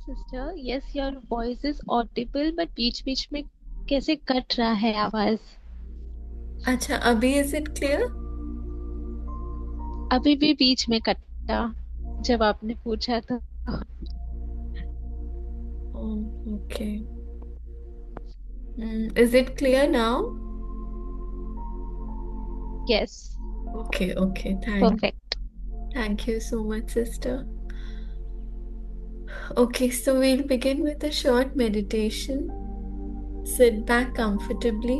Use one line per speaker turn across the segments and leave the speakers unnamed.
Sister yes your voice is audible but बीच बीच में कैसे कट रहा है आवाज।
अच्छा, अभी इज इट क्लियर?
अभी भी बीच में कटा जब आपने पूछा था।
Okay. Is it clear now?
Yes
okay okay,
perfect.
thank you so much, sister. Okay, so we'll begin with a short meditation. Sit back comfortably.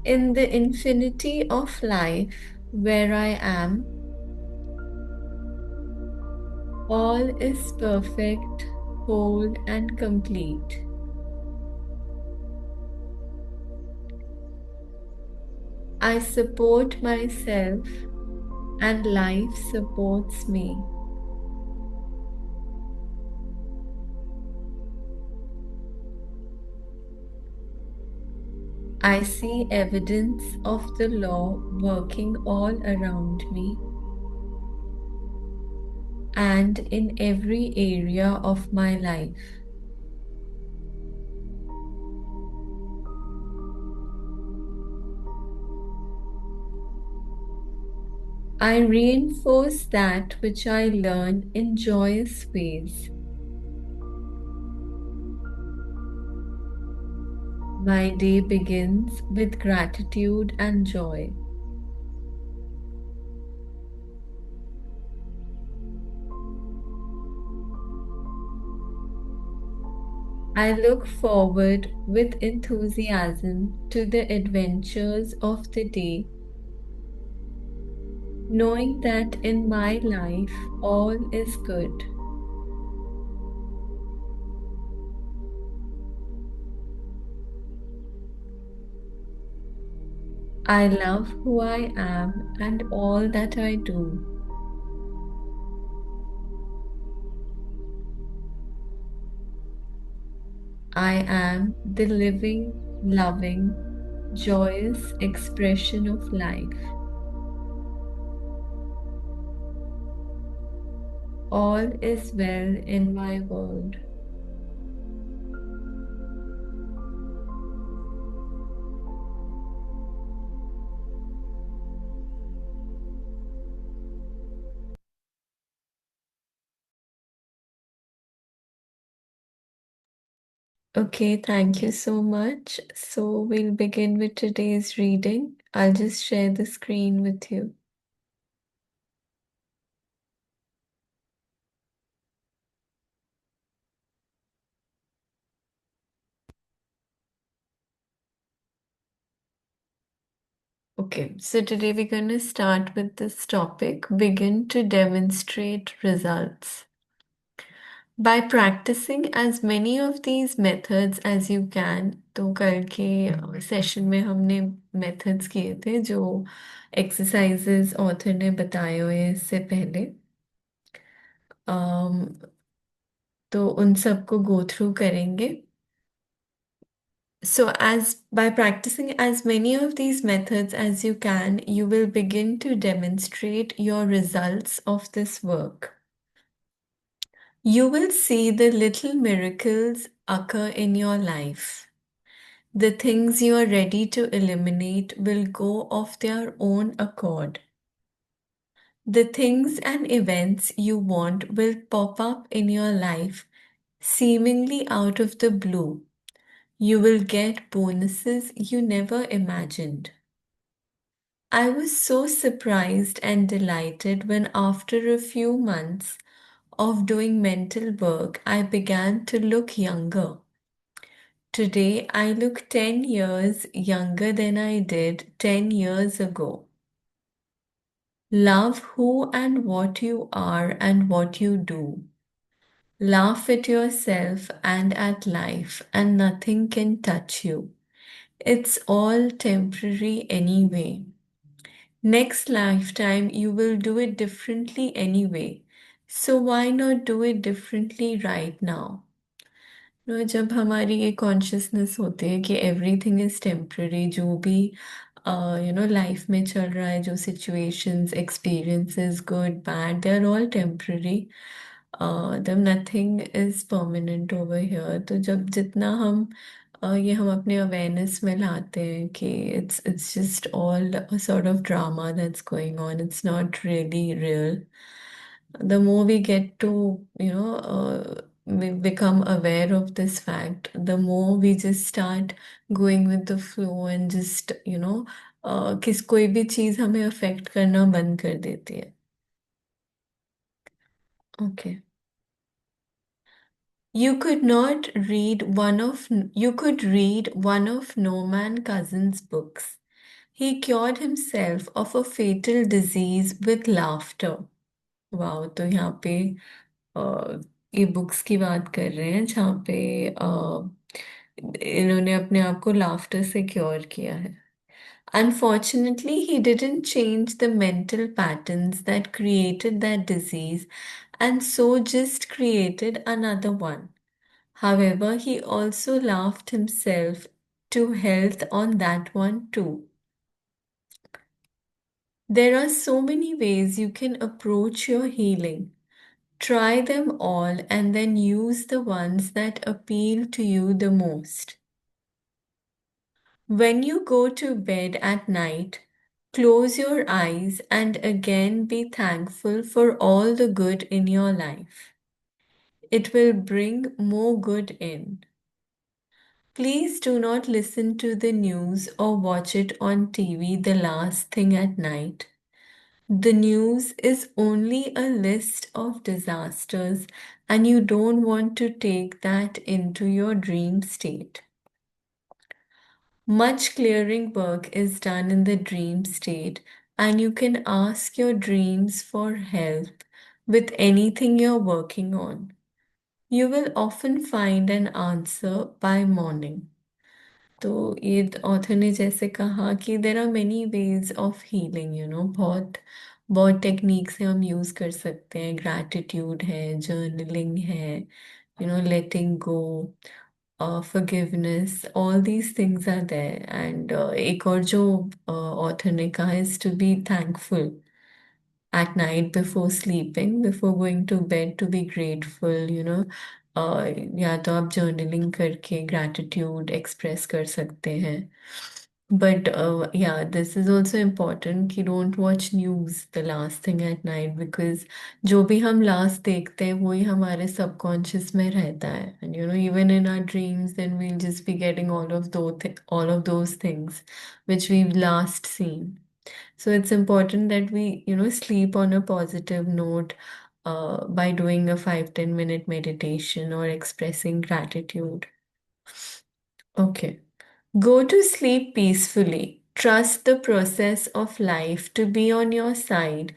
In the infinity of life, where I am, all is perfect, whole, and complete. I support myself, and life supports me. I see evidence of the law working all around me and in every area of my life. I reinforce that which I learn in joyous ways. My day begins with gratitude and joy. I look forward with enthusiasm to the adventures of the day, knowing that in my life all is good. I love who I am and all that I do. I am the living, loving, joyous expression of life. All is well in my world. Okay, thank you so much. So we'll begin with today's reading. I'll just share the screen with you. Okay, so today we're going to start with this topic, begin to demonstrate results. By practicing as many of these methods as you can, तो कल के session में हमने methods किए थे जो exercises author ने बताए हुए हैं इससे पहले। तो उन सबको गो थ्रू करेंगे। So as by practicing as many of these methods as you can, you will begin to demonstrate your results of this work. You will see the little miracles occur in your life. The things you are ready to eliminate will go of their own accord. The things and events you want will pop up in your life, seemingly out of the blue. You will get bonuses you never imagined. I was so surprised and delighted when, after a few months of doing mental work, I began to look younger. Today, I look 10 years younger than I did 10 years ago. Love who and what you are and what you do. Laugh at yourself and at life, and nothing can touch you. It's all temporary anyway. Next lifetime, you will do it differently anyway. So why not do it differently right now? जब हमारी ये consciousness होती है कि everything is temporary, जो भी life में चल रहा है, जो situations experiences good bad, they are all temporary, तब nothing is permanent over here. तो जब जितना हम ये हम अपने अवेयरनेस में लाते हैं कि it's just all sort of drama that's going on, it's not really real, the more we get to, we become aware of this fact, the more we just start going with the flow and just, किस कोई भी चीज हमें affect करना बंद कर देती है। Okay. You could read one of Norman Cousins' books. He cured himself of a fatal disease with laughter. वाह, तो यहाँ पे ई बुक्स की बात कर रहे हैं जहाँ पे इन्होंने अपने आप को लाफ्टर से क्योर किया है। Unfortunately, he didn't change the mental patterns that created that disease and so just created another one. However, he also laughed himself to health on that one too. There are so many ways you can approach your healing. Try them all and then use the ones that appeal to you the most. When you go to bed at night, close your eyes and again be thankful for all the good in your life. It will bring more good in. Please do not listen to the news or watch it on TV the last thing at night. The news is only a list of disasters, and you don't want to take that into your dream state. Much clearing work is done in the dream state, and you can ask your dreams for help with anything you're working on. You will often find an answer by morning. तो ये author ने जैसे कहा कि there are many ways of healing, बहुत बहुत techniques हम use कर सकते हैं। ग्रैटिट्यूड है, जर्नलिंग है, लेटिंग गो, forgiveness, all these things are there. And एक और जो ऑथर ने कहा is to be thankful at night before sleeping, before going to bed, to be grateful, या तो आप जर्नलिंग करके ग्रैटिट्यूड एक्सप्रेस कर सकते हैं। बट या दिस इज ऑल्सो इम्पॉर्टेंट कि don't watch news the last thing at night, because जो भी हम लास्ट देखते हैं वही हमारे सबकॉन्शियस में रहता है। And even in our dreams then we'll just be getting all of those things which we've last seen. So it's important that we, sleep on a positive note by doing a 5-10 minute meditation or expressing gratitude. Okay. Go to sleep peacefully. Trust the process of life to be on your side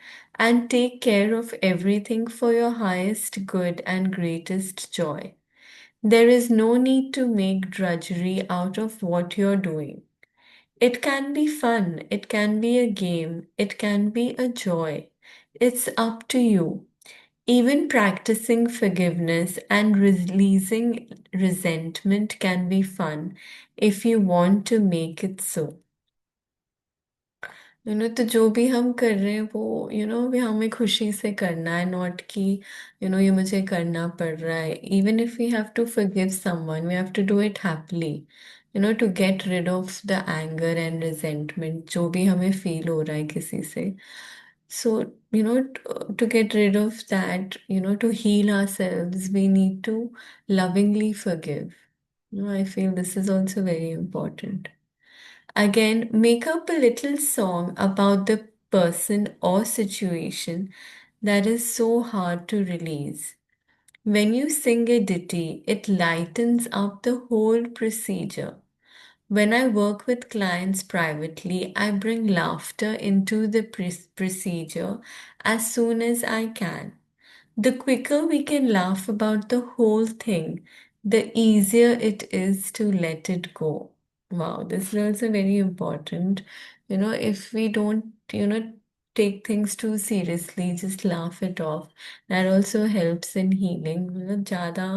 and take care of everything for your highest good and greatest joy. There is no need to make drudgery out of what you're doing. It can be fun, it can be a game, it can be a joy. It's up to you. Even practicing forgiveness and releasing resentment can be fun if you want to make it so. तो जो भी हम कर रहे हैं वो भी हमें खुशी से करना है, नॉट कि ये मुझे करना पड़ रहा है। Even if we have to forgive someone, we have to do it happily, to get rid of the anger and resentment जो भी हमें फील हो रहा है किसी से। सो to get rid of that, to heal ourselves, we need to lovingly forgive. I feel this is also very important. Again, make up a little song about the person or situation that is so hard to release. When you sing a ditty, it lightens up the whole procedure. When I work with clients privately, I bring laughter into the procedure as soon as I can. The quicker we can laugh about the whole thing, the easier it is to let it go. Wow, this is also very important. If we don't, take things too seriously, just laugh it off. That also helps in healing. मतलब ज़्यादा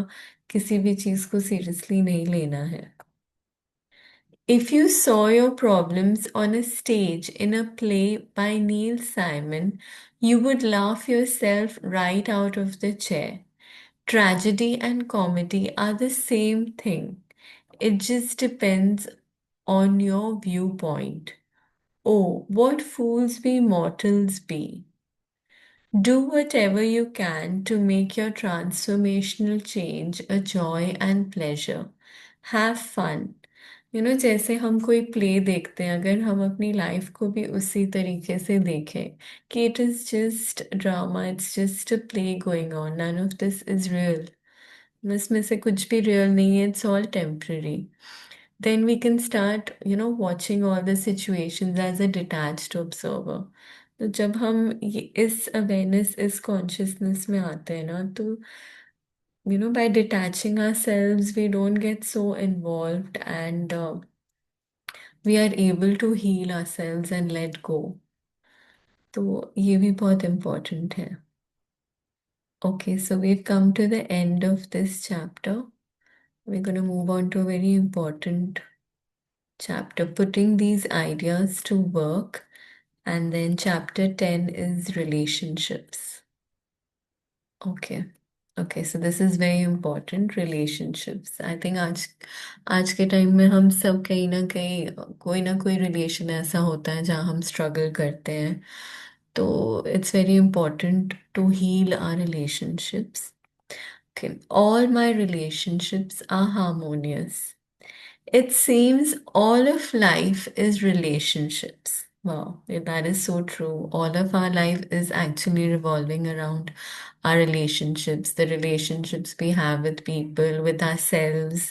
किसी भी चीज़ को seriously नहीं लेना है. If you saw your problems on a stage in a play by Neil Simon, you would laugh yourself right out of the chair. Tragedy and comedy are the same thing. It just depends on your viewpoint. Oh, what fools we mortals be. Do whatever you can to make your transformational change a joy and pleasure. Have fun. जैसे हम कोई play देखते हैं, अगर हम अपनी life को भी उसी तरीके से देखें कि it is just drama, it's just a play going on, none of this is real, इसमें से कुछ भी रियल नहीं है, it's all temporary. Then we can start, watching all the situations as a detached observer. तो जब हम ये इस अवेयरनेस, इस कॉन्शियसनेस में आते हैं ना, तो by detaching ourselves, we don't get so involved, and we are able to heal ourselves and let go. तो ये भी बहुत important है. Okay, so we've come to the end of this chapter. We're going to move on to a very important chapter, putting these ideas to work. And then chapter 10 is relationships. Okay. Okay, so this is very important, relationships. I think आज के time में हम सब कहीं ना कोई relation ऐसा होता है जहाँ हम स्ट्रगल करते हैं. तो it's very important to heal our relationships. Okay, all my relationships are harmonious. It seems all of life is relationships. Wow, that is so true. All of our life is actually revolving around our relationships, the relationships we have with people, with ourselves.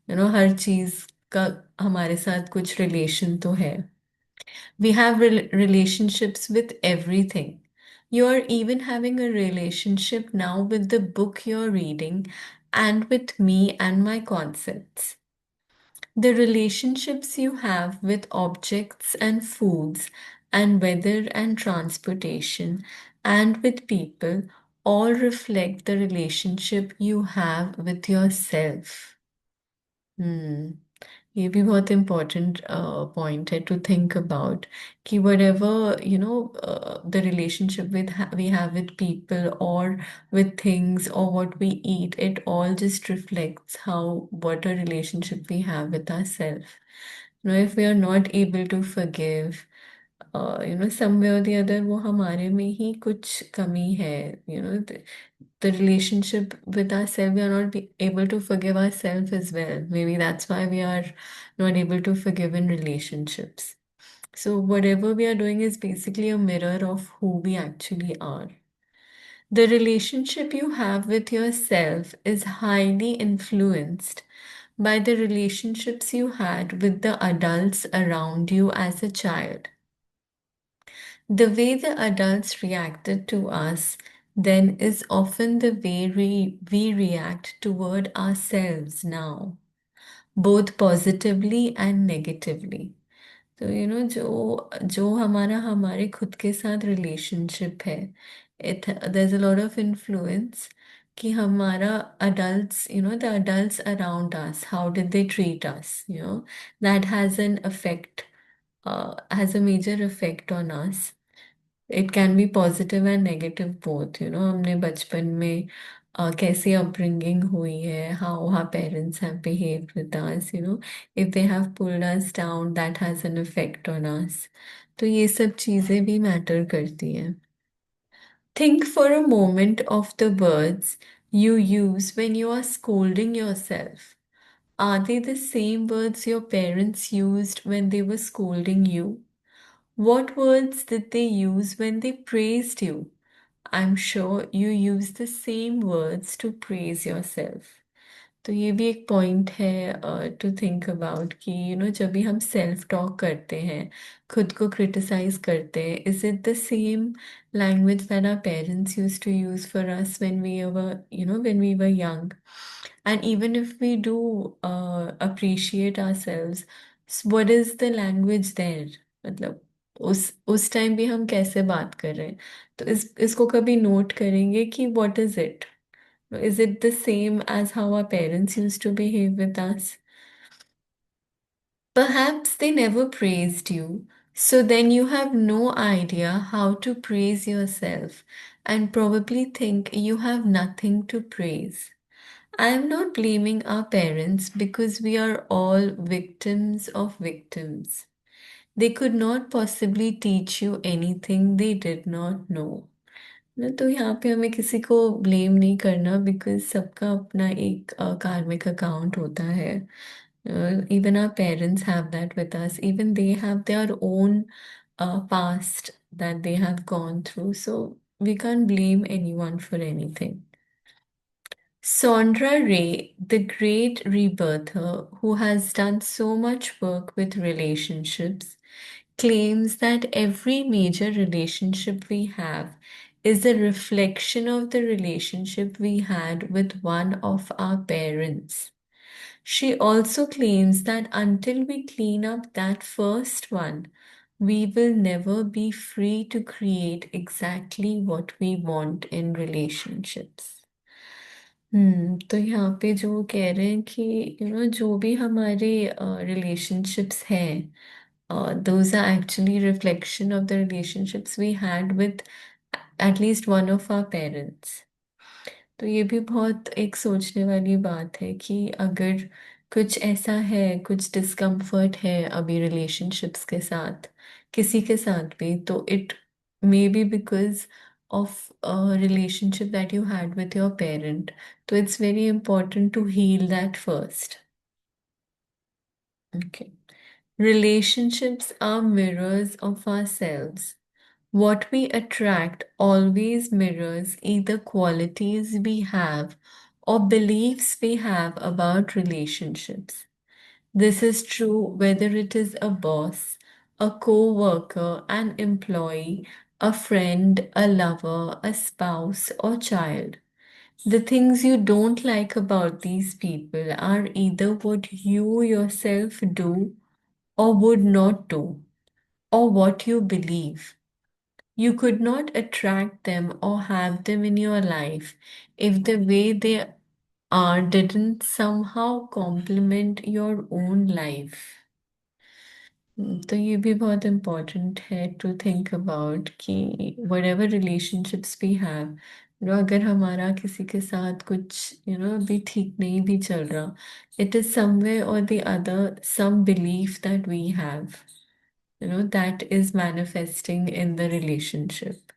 हर चीज का हमारे साथ कुछ relation तो है. We have relationships with everything. You're even having a relationship now with the book you're reading and with me and my concepts. The relationships you have with objects and foods and weather and transportation and with people all reflect the relationship you have with yourself. Hmm. ये भी बहुत important point है to think about कि whatever the relationship we have with people or with things or what we eat, it all just reflects how what a relationship we have with ourselves. If we are not able to forgive, somewhere or the other वो हमारे में ही कुछ कमी है. The relationship with ourselves, we are not able to forgive ourselves as well. Maybe that's why we are not able to forgive in relationships. So whatever we are doing is basically a mirror of who we actually are. The relationship you have with yourself is highly influenced by the relationships you had with the adults around you as a child. The way the adults reacted to us then is often the way we react toward ourselves now, both positively and negatively. तो जो हमारा हमारे खुद के साथ relationship है, it there's a lot of influence कि हमारा adults, the adults around us, how did they treat us, that has an effect, has a major effect on us. It can be positive and negative both. हमने बचपन में कैसी upbringing हुई है, how our parents have behaved with us, if they have pulled us down, that has an effect on us. तो ये सब चीजें भी matter करती हैं. Think for a moment of the words you use when you are scolding yourself. Are they the same words your parents used when they were scolding you? What words did they use when they praised you? I'm sure you use the same words to praise yourself. तो ये भी एक point है to think about कि जब भी हम self talk करते हैं, खुद को क्रिटिसाइज करते हैं, is it the same language that our parents use to use for us when we were when we were young. And even if we do appreciate ourselves, what is the language there? मतलब उस time भी हम कैसे बात कर रहे हैं। तो इसको कभी नोट करेंगे कि what is it, is it the same as how our parents used to behave with us? Perhaps they never praised you, so then you have no idea how to praise yourself and probably think you have nothing to praise. I am not blaming our parents because we are all victims of victims. They could not possibly teach you anything they did not know. ना तो यहाँ पे हमें किसी को blame नहीं करना, because सबका अपना एक कार्मिक अकाउंट होता है. Even our parents have that with us. Even they have their own past that they have gone through. So we can't blame anyone for anything. Sondra Ray, the great rebirther who has done so much work with relationships, claims that every major relationship we have is a reflection of the relationship we had with one of our parents. She also claims that until we clean up that first one, we will never be free to create exactly what we want in relationships. तो यहाँ पे जो कह रहे हैं कि जो भी हमारे relationships हैं, those are actually reflection of the relationships we had with at least one of our parents. तो ये भी बहुत एक सोचने वाली बात है कि अगर कुछ ऐसा है, कुछ डिस्कम्फर्ट है अभी रिलेशनशिप्स के साथ, किसी के साथ भी, तो it may be because of relationship that you had with your parent. तो it's very important to heal that first. Okay. Relationships are mirrors of ourselves. What we attract always mirrors either qualities we have or beliefs we have about relationships. This is true whether it is a boss, a co worker, an employee, a friend, a lover, a spouse, or child. The things you don't like about these people are either what you yourself do or would not do, or what you believe. You could not attract them or have them in your life if the way they are didn't somehow complement your own life. तो ये भी बहुत important है to think about कि whatever relationships we have, अगर हमारा किसी के साथ कुछ अभी ठीक नहीं भी चल रहा, it is somewhere or the other some belief that we have, that is manifesting in the relationship.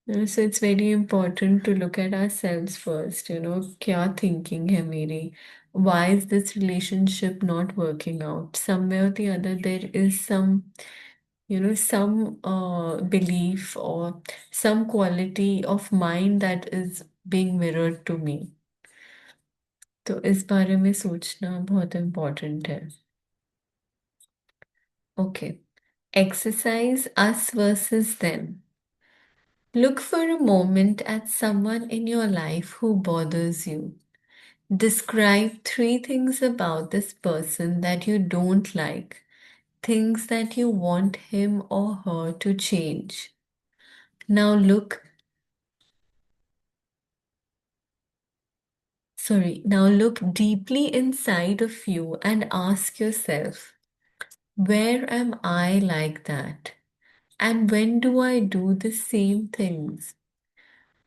So it's very important to look at ourselves first, क्या thinking है मेरी? Why is this relationship not working out? Somewhere or the other, there is some belief or some quality of mine that is being mirrored to me. तो इस बारे में सोचना बहुत important है. Okay. Exercise us versus them. Look for a moment at someone in your life who bothers you. Describe three things about this person that you don't like, things that you want him or her to change. Now now look deeply inside of you and ask yourself, where am I like that? And when do I do the same things?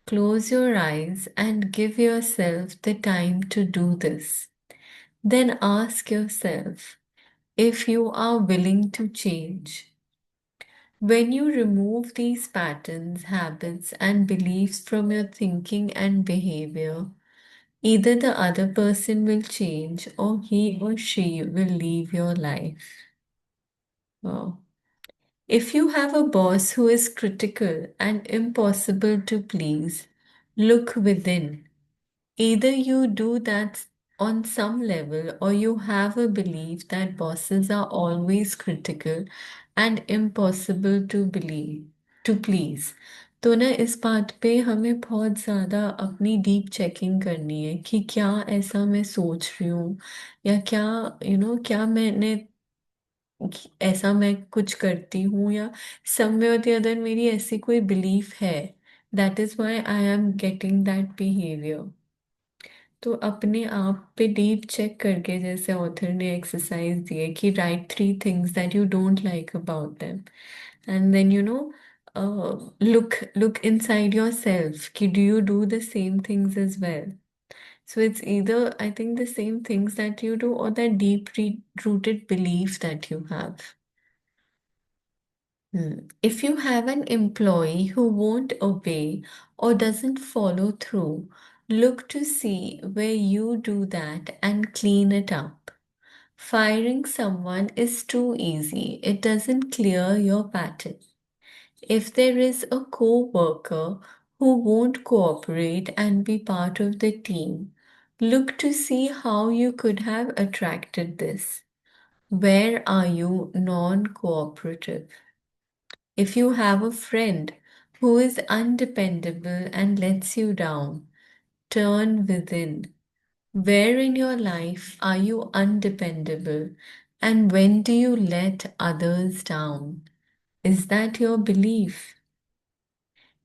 Close your eyes and give yourself the time to do this. Then ask yourself if you are willing to change. When you remove these patterns, habits, and beliefs from your thinking and behavior, either the other person will change or he or she will leave your life. Wow. If you have a boss who is critical and impossible to please, look within. Either you do that on some level or you have a belief that bosses are always critical and impossible to believe to please. तो ना इस बात पे हमें बहुत ज़्यादा अपनी deep checking करनी है कि क्या ऐसा मैं सोच रही हूँ, या क्या क्या मैंने कि ऐसा मैं कुछ करती हूँ, या समवे और द अदर मेरी ऐसी कोई बिलीफ है, that is why I am getting that behaviour. तो अपने आप पे डीप चेक करके, जैसे ऑथर ने एक्सरसाइज दी है कि write 3 things that you don't like about them, and then look inside yourself कि do you do the same things as well. So it's either, I think, the same things that you do or that deep rooted belief that you have. If you have an employee who won't obey or doesn't follow through, look to see where you do that and clean it up. Firing someone is too easy. It doesn't clear your pattern. If there is a co-worker who won't cooperate and be part of the team, look to see how you could have attracted this. Where are you non-cooperative? If you have a friend who is undependable and lets you down, turn within. Where in your life are you undependable? And when do you let others down? Is that your belief?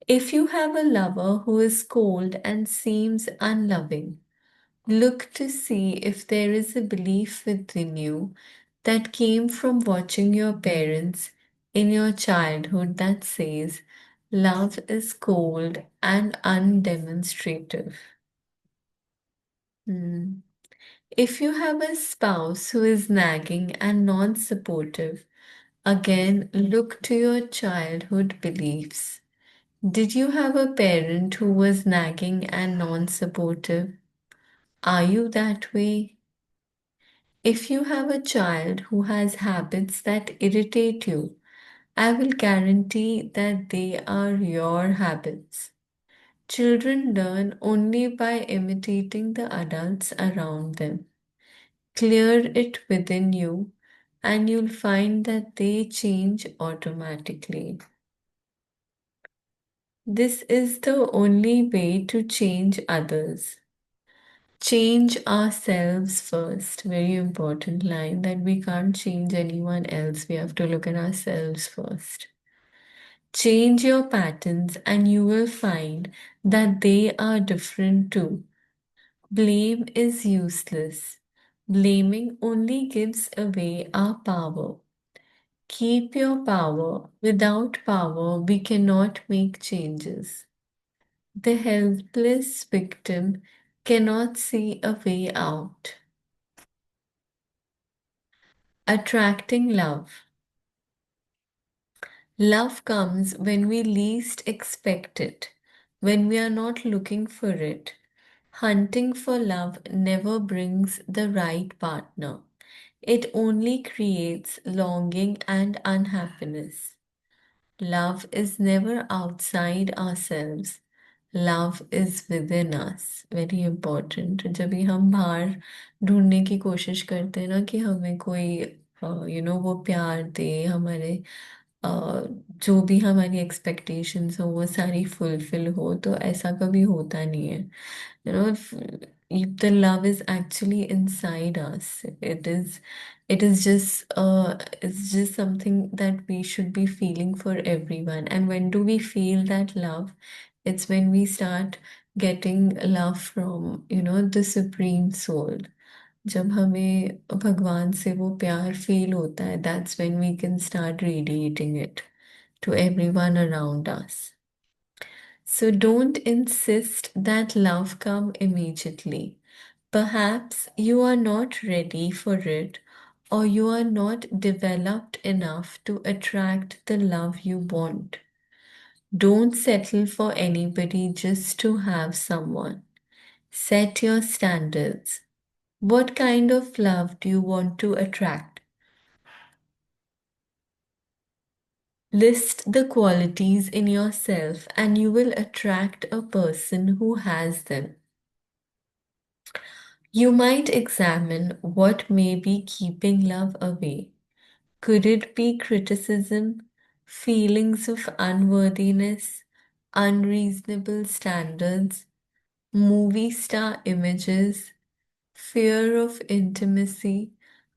If you have a lover who is cold and seems unloving, look to see if there is a belief within you that came from watching your parents in your childhood that says love is cold and undemonstrative. Hmm. If you have a spouse who is nagging and non supportive, again look to your childhood beliefs. Did you have a parent who was nagging and non supportive? Are you that way? If you have a child who has habits that irritate you, I will guarantee that they are your habits. Children learn only by imitating the adults around them. Clear it within you, and you'll find that they change automatically. This is the only way to change others. Change ourselves first. Very important line, that we can't change anyone else. We have to look at ourselves first. Change your patterns, and you will find that they are different too. Blame is useless. Blaming only gives away our power. Keep your power. Without power, we cannot make changes. The helpless victim cannot see a way out. Attracting love. Love comes when we least expect it, when we are not looking for it. Hunting for love never brings the right partner. It only creates longing and unhappiness. Love is never outside ourselves. Love is within us. Very important. जब भी हम बाहर ढूंढने की कोशिश करते हैं ना कि हमें कोई वो प्यार दे, हमारे अ, जो भी हमारी एक्सपेक्टेशंस हो वो सारी फुलफिल हो, तो ऐसा कभी होता नहीं है। you know if, if the love is actually inside us, it is just something that we should be feeling for everyone. And when do we feel that love? It's when we start getting love from the supreme soul. जब हमें भगवान से वो प्यार feel होता है, that's when we can start radiating it to everyone around us. So don't insist that love come immediately. Perhaps you are not ready for it, or you are not developed enough to attract the love you want. Don't settle for anybody just to have someone. Set your standards. What kind of love do you want to attract? List the qualities in yourself, and you will attract a person who has them. You might examine what may be keeping love away. Could it be criticism, feelings of unworthiness, unreasonable standards, movie star images, fear of intimacy,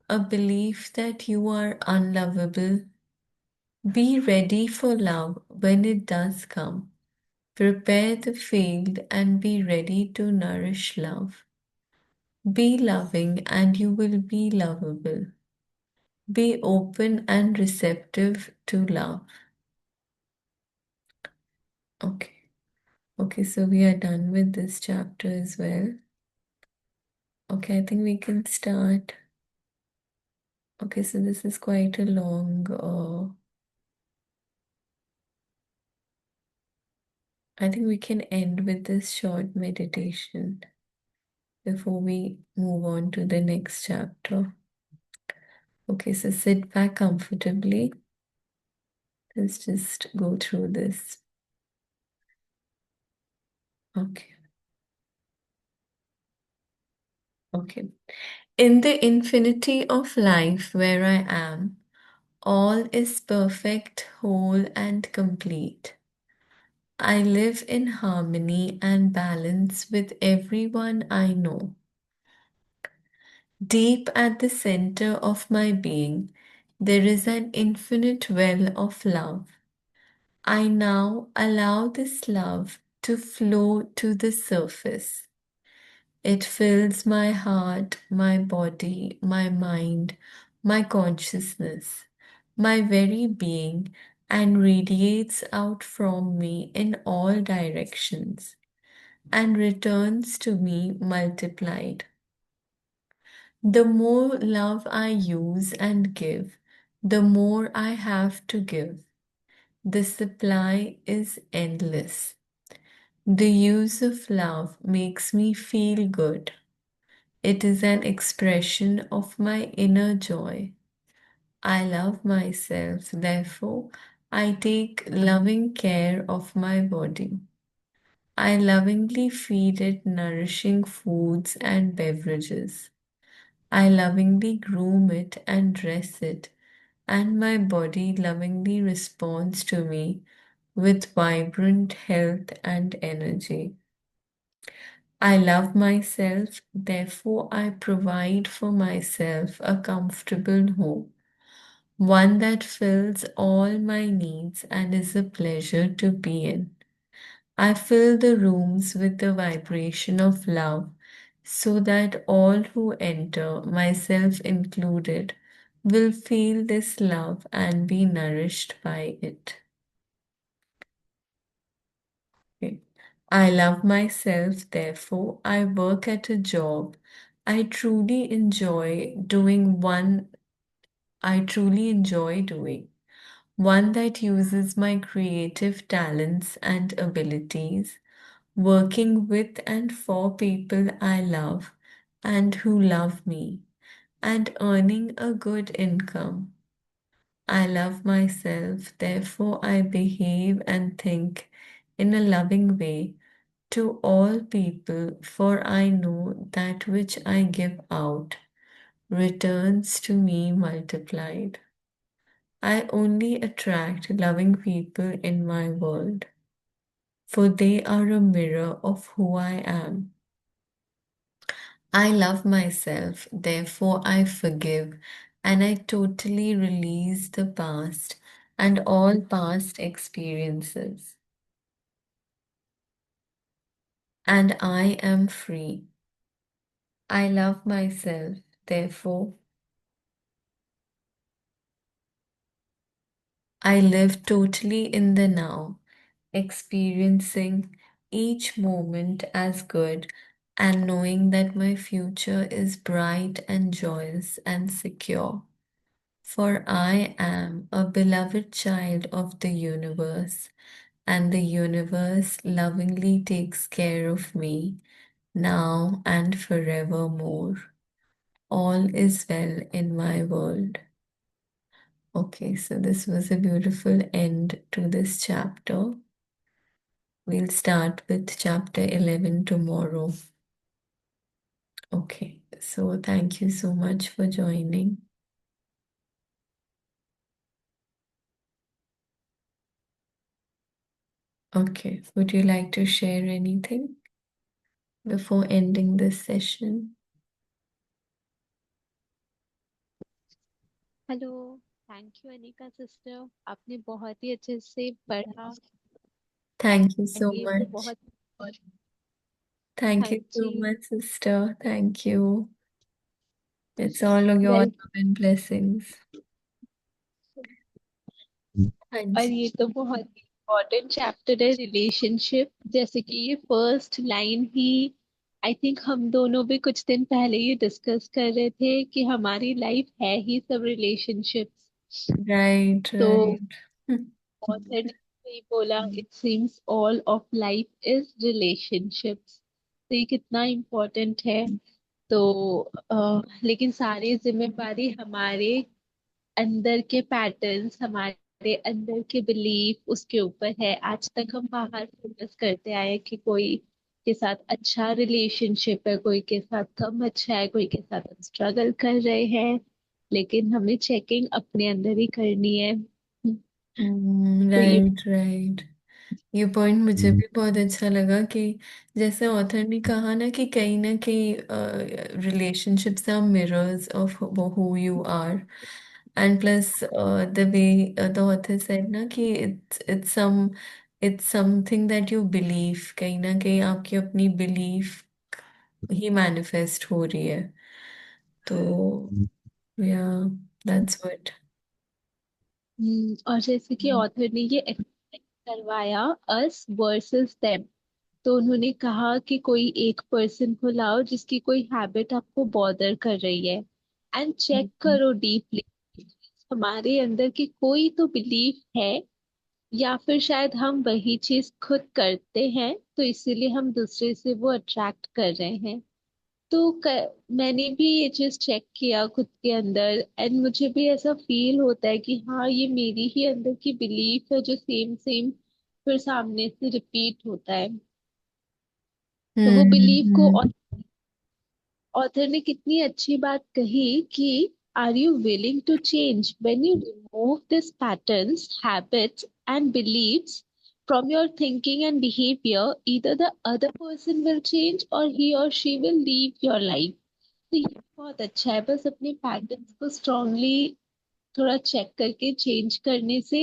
a belief that you are unlovable. Be ready for love when it does come. Prepare the field and be ready to nourish love. Be loving and you will be lovable. Be open and receptive to love. Okay. Okay, so we are done with this chapter as well. Okay, I think we can start. Okay, so this is quite a long, I think we can end with this short meditation before we move on to the next chapter. Okay, so sit back comfortably. Let's just go through this. Okay, okay. In the infinity of life where I am, all is perfect, whole, and complete. I live in harmony and balance with everyone I know. Deep at the center of my being, there is an infinite well of love. I now allow this love to flow to the surface. It fills my heart, my body, my mind, my consciousness, my very being, and radiates out from me in all directions and returns to me multiplied. The more love I use and give, the more I have to give. The supply is endless. The use of love makes me feel good. It is an expression of my inner joy. I love myself, therefore, I take loving care of my body. I lovingly feed it nourishing foods and beverages. I lovingly groom it and dress it, and my body lovingly responds to me with vibrant health and energy. I love myself, therefore, I provide for myself a comfortable home, one that fills all my needs and is a pleasure to be in. I fill the rooms with the vibration of love so that all who enter, myself included, will feel this love and be nourished by it. Okay. I love myself, therefore, I work at a job I truly enjoy doing one I truly enjoy doing, one that uses my creative talents and abilities, working with and for people I love and who love me, and earning a good income. I love myself, therefore I behave and think in a loving way to all people, for I know that which I give out returns to me multiplied. I only attract loving people in my world, for they are a mirror of who I am. I love myself, therefore I forgive, and I totally release the past and all past experiences. And I am free. I love myself, therefore I live totally in the now, experiencing each moment as good and knowing that my future is bright and joyous and secure. For I am a beloved child of the universe, and the universe lovingly takes care of me now and forevermore. All is well in my world. Okay, so this was a beautiful end to this chapter. We'll start with chapter 11 tomorrow. Okay, so thank you so much for joining. Okay, would you like to share anything before ending this session?
Hello. Thank you Anika sister, आपने बहुत ही अच्छे से पढ़ा।
Thank you
and
so
ये तो
much.
बहुत।
Thank
हाँ
you so
जी।
Much sister, thank you. It's all of your
well.
love and blessings. हाँ
और
जी।
ये तो बहुत इम्पोर्टेंट चैप्टर है, रिलेशनशिप। जैसे कि ये first line he, I think हम दोनों भी कुछ दिन पहले ये डिस्कस कर रहे थे कि हमारी लाइफ है ही सब रिलेशनशिप्स।
राइट
तो
राइट।
ऑथर ने सही बोला, it seems all of life is relationships. तो ये कितना इम्पोर्टेंट है। तो लेकिन सारी जिम्मेदारी हमारे अंदर के पैटर्न्स, हमारे अंदर के बिलीफ उसके ऊपर है। आज तक हम बाहर फोकस करते आए हैं कि कोई के साथ अच्छा रिलेशनशिप है, कोई के साथ कम अच्छा है, कोई के साथ हम स्ट्रगल कर रहे हैं। लेकिन हमें चेकिंग अपने अंदर ही करनी है। तो ये।
Right right. ये पॉइंट मुझे भी बहुत अच्छा लगा कि जैसे ऑथर ने कहा ना कहीं relationships are mirrors of who you are, and plus the way the author said ना कि it's something that you believe, कहीं ना कहीं आपकी अपनी बिलीफ ही मैनिफेस्ट हो रही है। तो या दैट्स व्हाट।
और जैसे कि ऑथर ने ये एक्सप्लेन करवाया, अस वर्सेस देम। तो उन्होंने कहा कि कोई एक पर्सन को लाओ जिसकी कोई हैबिट आपको बॉदर कर रही है, एंड चेक करो डीपली हमारे अंदर की कोई तो बिलीफ है, या फिर शायद हम वही चीज खुद करते हैं तो इसीलिए हम दूसरे से वो अट्रैक्ट कर रहे हैं। तो मैंने भी ये चीज चेक किया खुद के अंदर, एंड मुझे भी ऐसा फील होता है कि हाँ, ये मेरी ही अंदर की बिलीफ है जो सेम सेम फिर सामने से रिपीट होता है। तो वो बिलीफ को
हम्म
ऑथर ने कितनी अच्छी बात कही कि are you willing to change when you remove this patterns, habits and beliefs from your thinking and behavior, either the other person will change or he or she will leave your life. तो ये बहुत अच्छा है, बस अपने patterns को strongly थोड़ा check करके चेंज करने से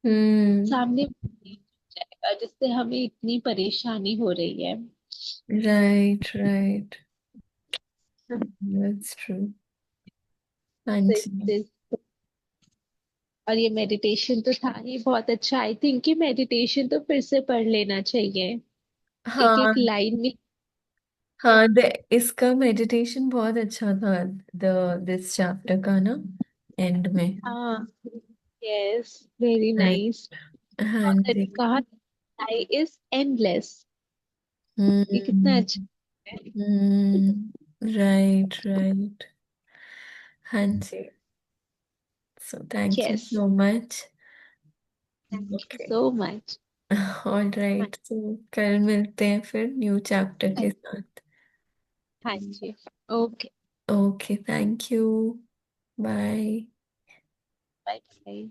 हम्म।
सामने जाएगा, जिससे हमें इतनी परेशानी हो रही है।
Right right. That's true. हाँ जी।
और ये मेडिटेशन तो था ही बहुत अच्छा। आई थिंक कि मेडिटेशन तो फिर से पढ़ लेना चाहिए, एक
हाँ
एक लाइन में।
हाँ, इसका मेडिटेशन बहुत अच्छा था, द दिस चैप्टर का ना, एंड में।
हाँ। Yes, very
right.
नाइस।
हाँ
ऑथर
जी।
ने कहा आई इज एंडलेस। ये कितना
हम्म
अच्छा है।
Right right. हाँ जी। So thank you
yes.
So much.
Thank you
okay.
So much.
All right, तो कल मिलते हैं फिर न्यू चैप्टर
हाँ।
के साथ।
हाँ जी। Okay.
Okay, thank you. Bye.
Bye bye.